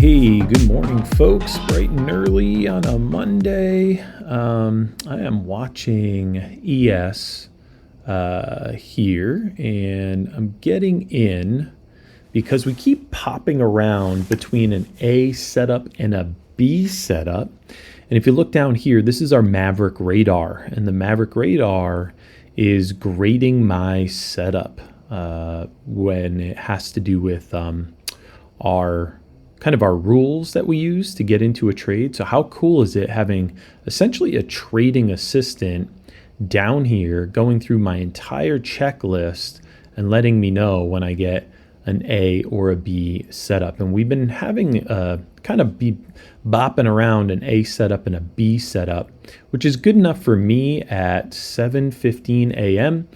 Hey, good morning, folks. Bright and early on a Monday. I am watching ES here, and I'm getting in because we keep popping around between an A setup and a B setup. And if you look down here, this is our Maverick Radar, and the Maverick Radar is grading my setup when it has to do with our rules that we use to get into a trade. So how cool is it having essentially a trading assistant down here going through my entire checklist and letting me know when I get an A or a B setup. And we've been having be bopping around an A setup and a B setup, which is good enough for me at 7:15 a.m.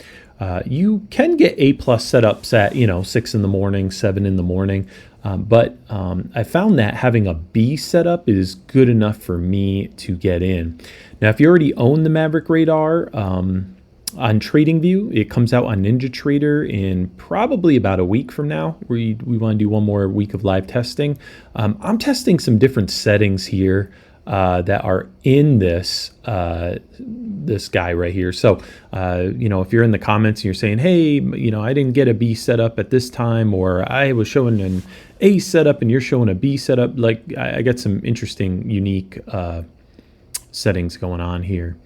You can get A plus setups at 6 in the morning, 7 in the morning. But I found that having a B setup is good enough for me to get in. Now, if you already own the Maverick Radar on TradingView, it comes out on NinjaTrader in probably about a week from now. We want to do one more week of live testing. I'm testing some different settings here that are in this guy right here. So, if you're in the comments and you're saying, hey, I didn't get a B setup at this time, or I was showing an A setup and you're showing a B setup, like I got some interesting, unique settings going on here.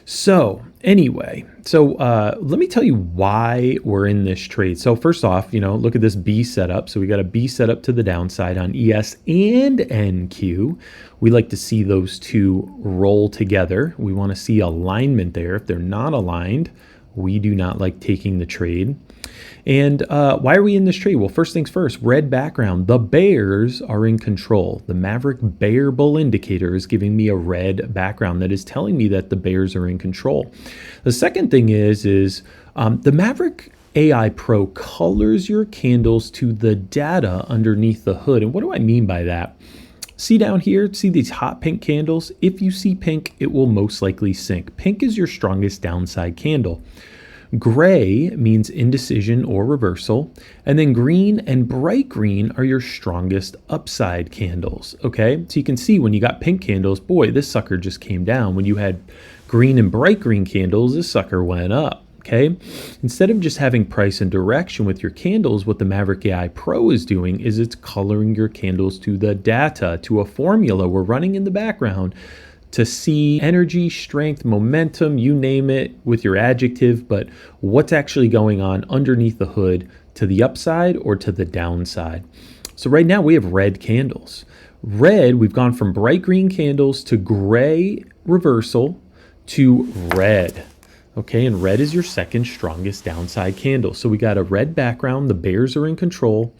So anyway, let me tell you why we're in this trade. So first off, look at this B setup. So we got a B setup to the downside on ES and NQ. We like to see those two roll together. We want to see alignment there. If they're not aligned, we do not like taking the trade. And why are we in this trade? Well, first things first, red background. The bears are in control. The Maverick Bear Bull indicator is giving me a red background that is telling me that the bears are in control. The second thing is the Maverick AI Pro colors your candles to the data underneath the hood. And what do I mean by that? See down here, see these hot pink candles? If you see pink, it will most likely sink. Pink is your strongest downside candle. Gray means indecision or reversal, and then green and bright green are your strongest upside candles, okay? So you can see when you got pink candles, boy, this sucker just came down. When you had green and bright green candles, this sucker went up, okay? Instead of just having price and direction with your candles, what the Maverick AI Pro is doing is it's coloring your candles to the data, to a formula we're running in the background to see energy, strength, momentum, you name it with your adjective, but what's actually going on underneath the hood to the upside or to the downside. So right now we have red candles. Red, we've gone from bright green candles to gray reversal to red. Okay, and red is your second strongest downside candle. So we got a red background, the bears are in control.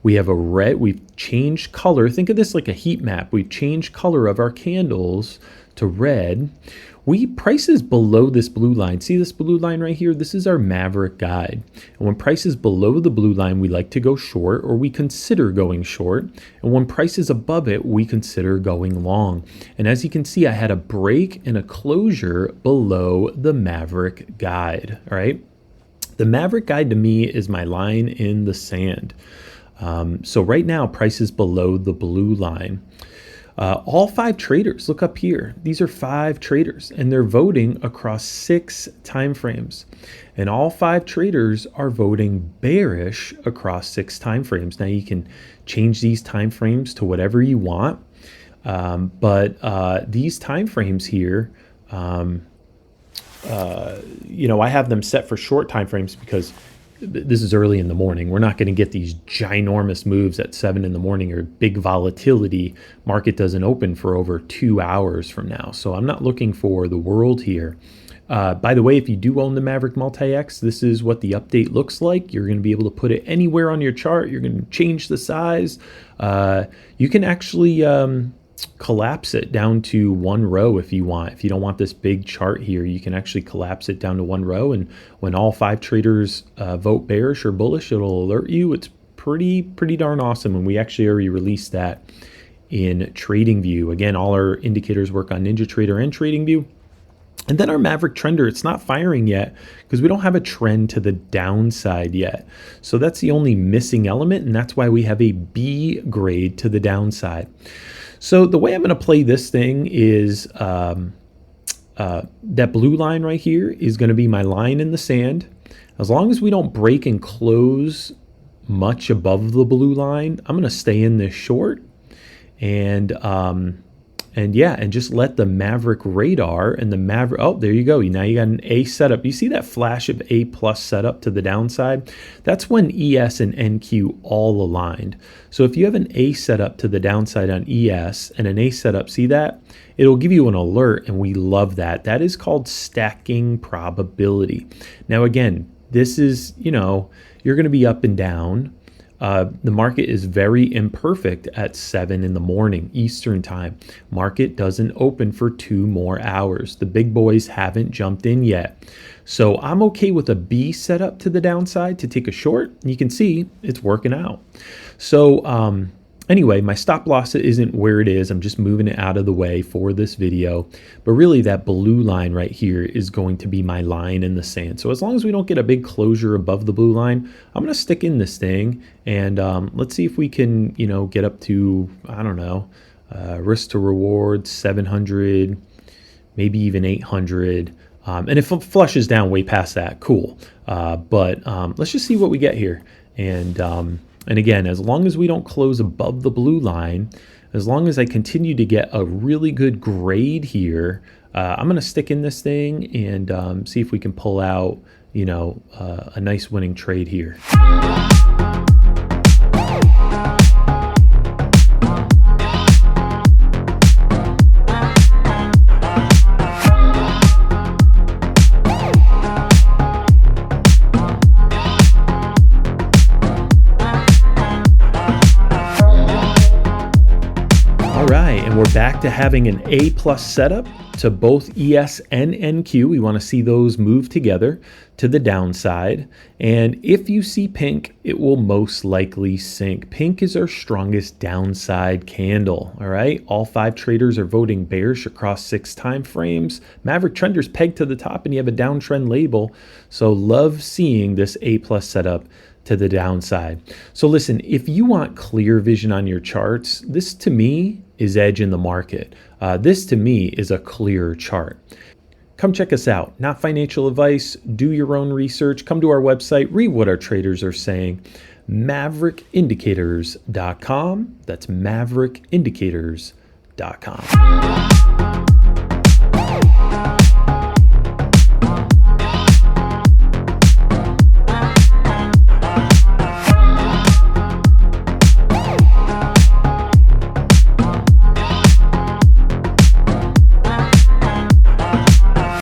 We have a red, we've changed color. Think of this like a heat map. We've changed color of our candles to red. Price is below this blue line. See this blue line right here? This is our Maverick guide. And when price is below the blue line, we like to go short, or we consider going short. And when price is above it, we consider going long. And as you can see, I had a break and a closure below the Maverick guide, all right? The Maverick guide to me is my line in the sand. So right now, price is below the blue line. All 5 traders, look up here. These are 5 traders, and they're voting across 6 time frames. And all 5 traders are voting bearish across 6 time frames. Now you can change these time frames to whatever you want, but these time frames here, I have them set for short time frames because this is early in the morning. We're not going to get these ginormous moves at 7 in the morning or big volatility. Market doesn't open for over 2 hours from now. So I'm not looking for the world here. By the way, if you do own the Maverick Multi-X, this is what the update looks like. You're going to be able to put it anywhere on your chart. You're going to change the size. You can actually collapse it down to 1 row if you want. If you don't want this big chart here, you can actually collapse it down to 1 row. And when all 5 traders vote bearish or bullish, it'll alert you. It's pretty darn awesome. And we actually already released that in TradingView. Again, all our indicators work on NinjaTrader and TradingView. And then our Maverick trender, it's not firing yet because we don't have a trend to the downside yet. So that's the only missing element, and that's why we have a B grade to the downside. So the way I'm going to play this thing is that blue line right here is going to be my line in the sand. As long as we don't break and close much above the blue line, I'm going to stay in this short and just let the Maverick Radar and the Maverick, oh, there you go. Now you got an A setup. You see that flash of A plus setup to the downside? That's when ES and NQ all aligned. So if you have an A setup to the downside on ES and an A setup, see that? It'll give you an alert, and we love that. That is called stacking probability. Now again, this is, you're going to be up and down. The market is very imperfect at 7 in the morning Eastern time. Market doesn't open for 2 more hours. The big boys haven't jumped in yet. So I'm okay with a B setup to the downside to take a short. You can see it's working out. So anyway, my stop loss isn't where it is. I'm just moving it out of the way for this video. But really that blue line right here is going to be my line in the sand. So as long as we don't get a big closure above the blue line, I'm going to stick in this thing. And let's see if we can, get up to, I don't know, risk to reward 700, maybe even 800. And if it flushes down way past that, cool. But let's just see what we get here. And again, as long as we don't close above the blue line, as long as I continue to get a really good grade here, I'm going to stick in this thing and see if we can pull out, a nice winning trade here. We're back to having an A plus setup to both ES and NQ. We want to see those move together to the downside. And if you see pink, it will most likely sink. Pink is our strongest downside candle. All right. All 5 traders are voting bearish across 6 time frames. Maverick trender's pegged to the top and you have a downtrend label. So love seeing this A plus setup to the downside. So listen, if you want clear vision on your charts, this to me is edge in the market. This to me is a clear chart. Come check us out. Not financial advice. Do your own research. Come to our website. Read what our traders are saying. MaverickIndicators.com. That's MaverickIndicators.com.